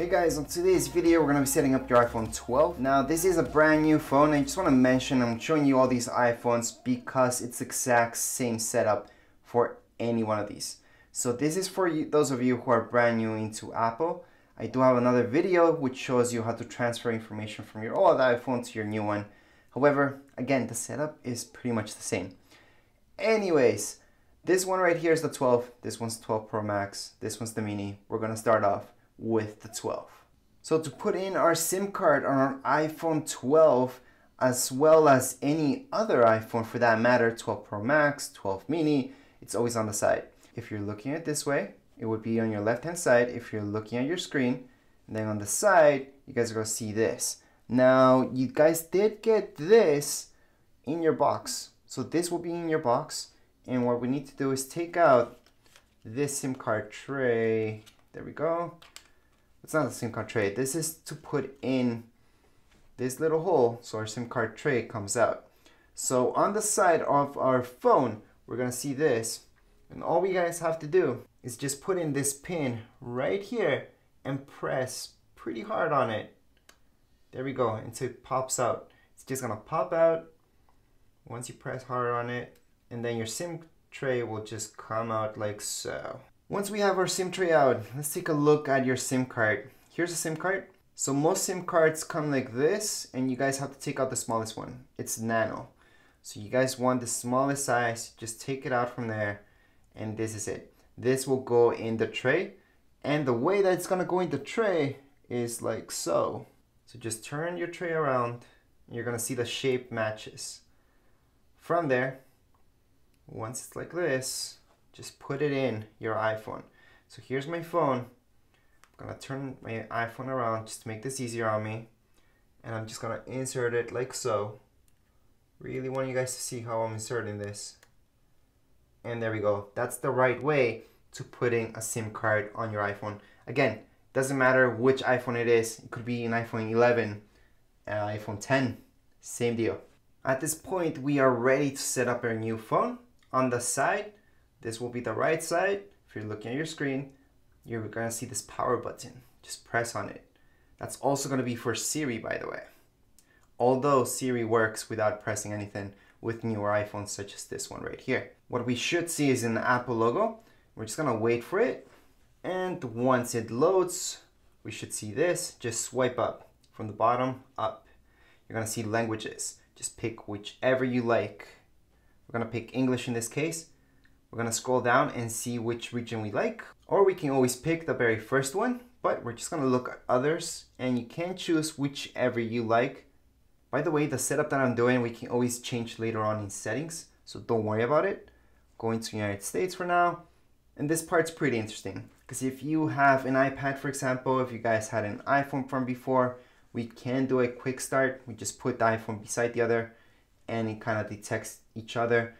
Hey guys, on today's video we're going to be setting up your iPhone 12. Now this is a brand new phone. I just want to mention I'm showing you all these iPhones because it's the exact same setup for any one of these. So this is for you, those of you who are brand new into Apple. I do have another video which shows you how to transfer information from your old iPhone to your new one. However, again, the setup is pretty much the same. Anyways, this one right here is the 12. This one's 12 Pro Max. This one's the mini. We're going to start off with the 12. So to put in our SIM card on our iPhone 12, as well as any other iPhone for that matter, 12 Pro Max, 12 mini, it's always on the side. If you're looking at it this way, it would be on your left hand side. If you're looking at your screen, and then on the side, you guys are going to see this. Now, you guys did get this in your box. So this will be in your box. And what we need to do is take out this SIM card tray. There we go. It's not a SIM card tray. This is to put in this little hole so our SIM card tray comes out. So on the side of our phone, we're going to see this. And all we guys have to do is just put in this pin right here and press pretty hard on it. There we go, until it pops out. It's just going to pop out once you press hard on it. And then your SIM tray will just come out like so. Once we have our SIM tray out, let's take a look at your SIM card. Here's a SIM card. So most SIM cards come like this, and you guys have to take out the smallest one. It's nano. So you guys want the smallest size, just take it out from there, and this is it. This will go in the tray, and the way that it's gonna go in the tray is like so. So just turn your tray around, and you're gonna see the shape matches. From there, once it's like this, just put it in your iPhone. So here's my phone. I'm gonna turn my iPhone around just to make this easier on me. And I'm just gonna insert it like so. Really want you guys to see how I'm inserting this. And there we go. That's the right way to putting a SIM card on your iPhone. Again, doesn't matter which iPhone it is. It could be an iPhone 11, iPhone 10, same deal. At this point, we are ready to set up our new phone. On the side, this will be the right side. If you're looking at your screen, you're gonna see this power button. Just press on it. That's also gonna be for Siri, by the way. Although Siri works without pressing anything with newer iPhones such as this one right here. What we should see is an Apple logo. We're just gonna wait for it. And once it loads, we should see this. Just swipe up from the bottom up. You're gonna see languages. Just pick whichever you like. We're gonna pick English in this case. We're gonna scroll down and see which region we like, or we can always pick the very first one, but we're just gonna look at others, and you can choose whichever you like. By the way, the setup that I'm doing, we can always change later on in settings, so don't worry about it. Going to United States for now, and this part's pretty interesting, because if you have an iPad, for example, if you guys had an iPhone from before, we can do a quick start. We just put the iPhone beside the other, and it kind of detects each other.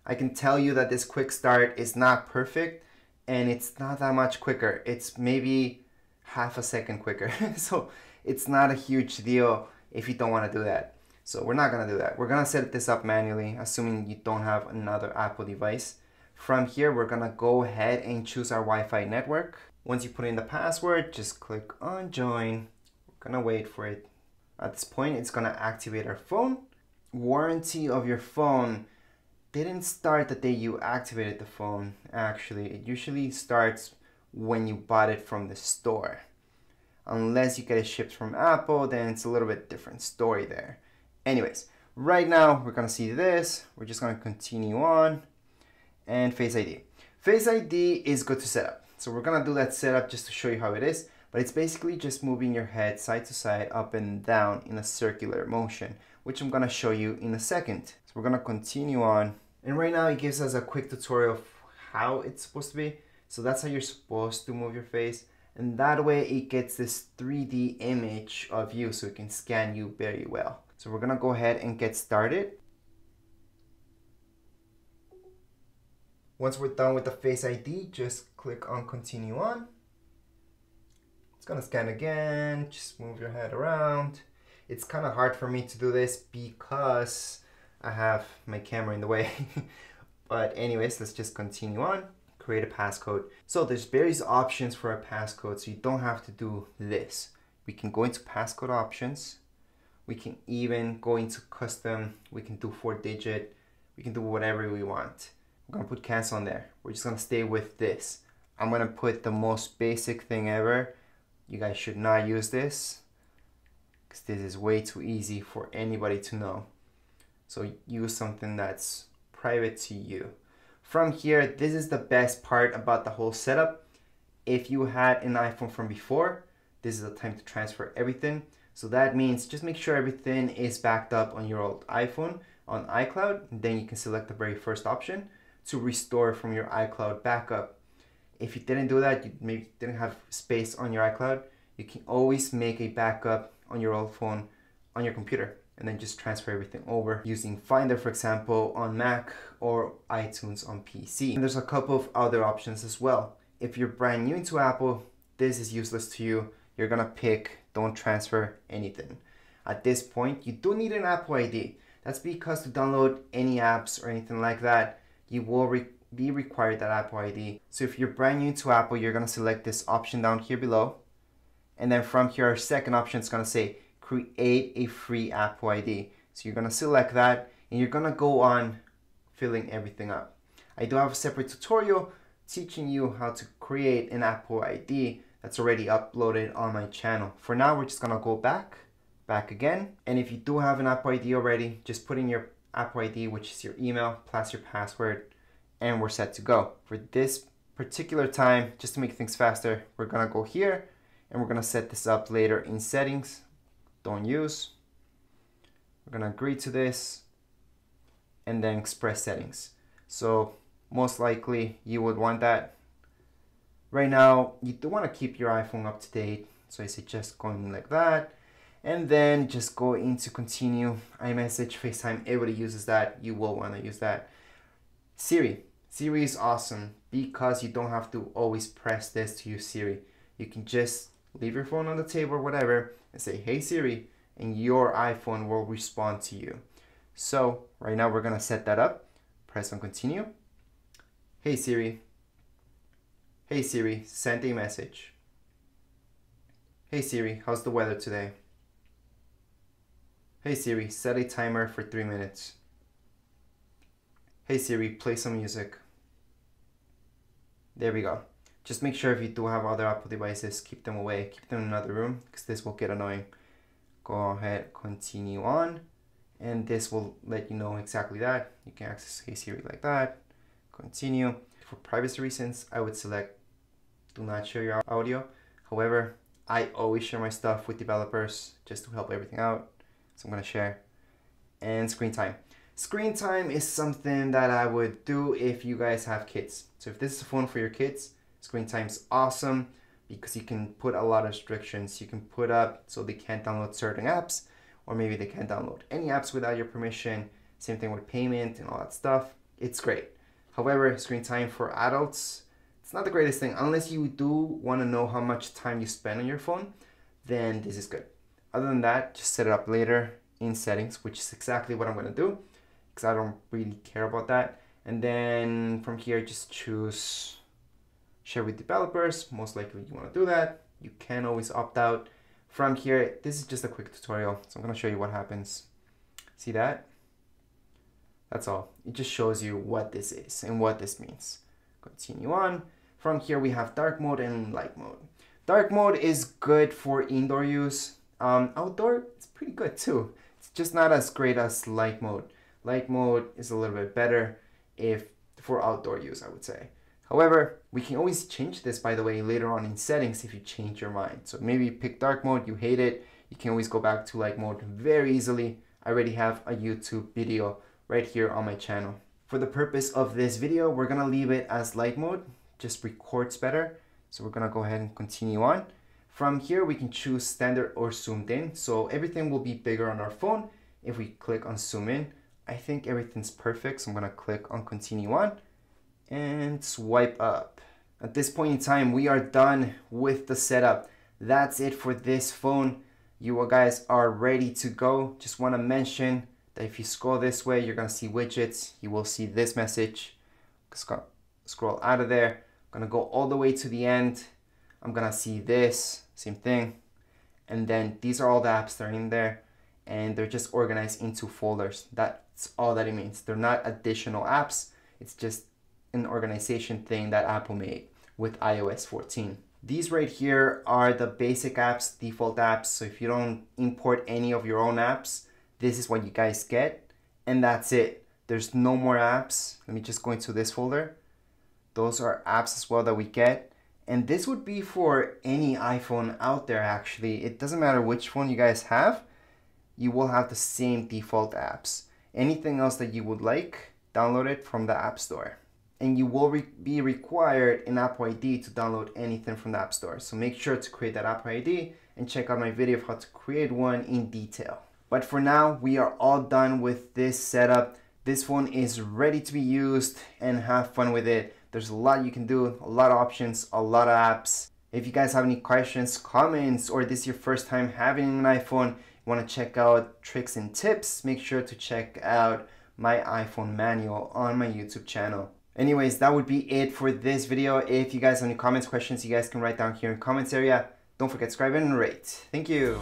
I can tell you that this quick start is not perfect, and it's not that much quicker. It's maybe half a second quicker. So it's not a huge deal if you don't want to do that. So we're not going to do that. We're going to set this up manually, assuming you don't have another Apple device. From here, we're going to go ahead and choose our Wi-Fi network. Once you put in the password, just click on join. We're going to wait for it. At this point, it's going to activate our phone. Warranty of your phone didn't start the day you activated the phone. Actually, it usually starts when you bought it from the store. Unless you get it shipped from Apple, then it's a little bit different story there. Anyways, right now we're gonna see this. We're just gonna continue on. And Face ID. Face ID is good to set up. So we're gonna do that setup just to show you how it is. But it's basically just moving your head side to side, up and down in a circular motion, which I'm gonna show you in a second. So we're gonna continue on. And right now it gives us a quick tutorial of how it's supposed to be. So that's how you're supposed to move your face. And that way it gets this 3D image of you so it can scan you very well. So we're gonna go ahead and get started. Once we're done with the Face ID, just click on continue on. It's gonna scan again, just move your head around. It's kind of hard for me to do this because I have my camera in the way. But anyways, let's just continue on. create a passcode. So there's various options for a passcode, so you don't have to do this. We can go into passcode options. We can even go into custom. We can do 4-digit. We can do whatever we want. We're gonna put cancel on there. We're just gonna stay with this. I'm gonna put the most basic thing ever. You guys should not use this because this is way too easy for anybody to know. So use something that's private to you. From here, this is the best part about the whole setup. If you had an iPhone from before, this is the time to transfer everything. So that means just make sure everything is backed up on your old iPhone on iCloud. Then you can select the very first option to restore from your iCloud backup. If you didn't do that, you maybe didn't have space on your iCloud, you can always make a backup on your old phone on your computer and then just transfer everything over using Finder, for example, on Mac or iTunes on PC. And there's a couple of other options as well. If you're brand new into Apple, this is useless to you. You're gonna pick don't transfer anything. At this point, you do need an Apple ID. That's because to download any apps or anything like that, you will be required that Apple ID. So if you're brand new to Apple, you're gonna select this option down here below. And then from here, our second option is gonna say create a free Apple ID. So you're gonna select that and you're gonna go on filling everything up. I do have a separate tutorial teaching you how to create an Apple ID that's already uploaded on my channel. For now, we're just gonna go back again. And if you do have an Apple ID already, just put in your Apple ID, which is your email plus your password, and we're set to go. For this particular time, just to make things faster, we're gonna go here and we're gonna set this up later in settings. Don't use. We're gonna agree to this and then express settings. So most likely you would want that. Right now, you do wanna keep your iPhone up to date. So I suggest going like that. And then just go into continue, iMessage, FaceTime, everybody uses that. You will wanna use that. Siri. Siri is awesome because you don't have to always press this to use Siri. You can just leave your phone on the table or whatever and say, hey Siri, and your iPhone will respond to you. So right now we're gonna set that up. Press on continue. Hey Siri. Hey Siri, send a message. Hey Siri, how's the weather today? Hey Siri, set a timer for 3 minutes. Hey Siri, play some music. There we go. Just make sure if you do have other Apple devices, keep them away, keep them in another room because this will get annoying. Go ahead, continue on, and this will let you know exactly that. You can access Hey Siri like that. Continue. For privacy reasons, I would select do not share your audio. However, I always share my stuff with developers just to help everything out. So I'm gonna share. And screen time. Screen time is something that I would do if you guys have kids. So if this is a phone for your kids, screen time is awesome because you can put a lot of restrictions. You can put up so they can't download certain apps, or maybe they can't download any apps without your permission. Same thing with payment and all that stuff. It's great. However, screen time for adults, it's not the greatest thing. Unless you do want to know how much time you spend on your phone, then this is good. Other than that, just set it up later in settings, which is exactly what I'm going to do because I don't really care about that. And then from here, just choose share with developers. Most likely you want to do that. You can always opt out. From here, this is just a quick tutorial. So I'm going to show you what happens. See that? That's all. It just shows you what this is and what this means. Continue on. From here, we have dark mode and light mode. Dark mode is good for indoor use. Outdoor, it's pretty good too. It's just not as great as light mode. Light mode is a little bit better for outdoor use, I would say. However, we can always change this, by the way, later on in settings if you change your mind. So maybe you pick dark mode, you hate it, you can always go back to light mode very easily. I already have a YouTube video right here on my channel. For the purpose of this video, we're gonna leave it as light mode, just records better. So we're gonna go ahead and continue on. From here, we can choose standard or zoomed in. So everything will be bigger on our phone. If we click on zoom in, I think everything's perfect. So I'm gonna click on continue on and swipe up. At this point in time, we are done with the setup. That's it for this phone. You guys are ready to go. Just wanna mention that if you scroll this way, you're gonna see widgets. You will see this message. scroll out of there. I'm gonna go all the way to the end. I'm gonna see this, same thing. And then these are all the apps that are in there, and they're just organized into folders. That's all that it means. They're not additional apps. It's just an organization thing that Apple made with iOS 14. These right here are the basic apps, default apps. So if you don't import any of your own apps, this is what you guys get, and that's it. There's no more apps. Let me just go into this folder. Those are apps as well that we get. And this would be for any iPhone out there actually. It doesn't matter which phone you guys have, you will have the same default apps. Anything else that you would like, download it from the App Store. And you will be required an Apple ID to download anything from the App Store. So make sure to create that Apple ID and check out my video of how to create one in detail. But for now, we are all done with this setup. This phone is ready to be used and have fun with it. There's a lot you can do, a lot of options, a lot of apps. If you guys have any questions, comments, or this is your first time having an iPhone, you want to check out tricks and tips, make sure to check out my iPhone manual on my YouTube channel. Anyways, that would be it for this video. If you guys have any comments, questions, you guys can write down here in the comments area. Don't forget to subscribe and rate. Thank you.